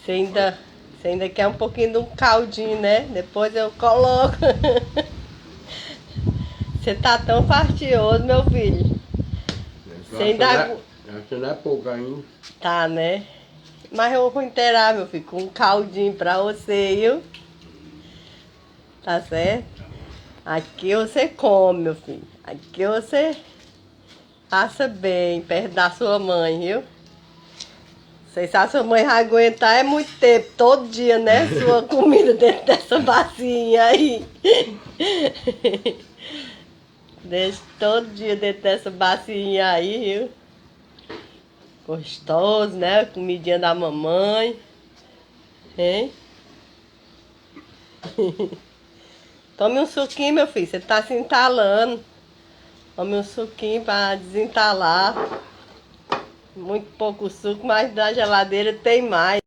Você ainda quer um pouquinho de um caldinho, né? Depois eu coloco. Você tá tão fastioso, meu filho. Você ainda... Essa não é pouco ainda. Tá, né? Mas eu vou inteirar, meu filho, com um caldinho pra você, viu? Tá certo? Aqui você come, meu filho. Aqui você passa bem, perto da sua mãe, viu? Não sei se a sua mãe vai aguentar, é muito tempo, todo dia, né? Sua comida dentro dessa bacinha aí. Deixa todo dia dentro dessa bacinha aí, viu? Gostoso, né? Comidinha da mamãe. Hein? Tome um suquinho, meu filho. Você tá se entalando. Tome um suquinho pra desentalar. Muito pouco suco, mas na geladeira tem mais.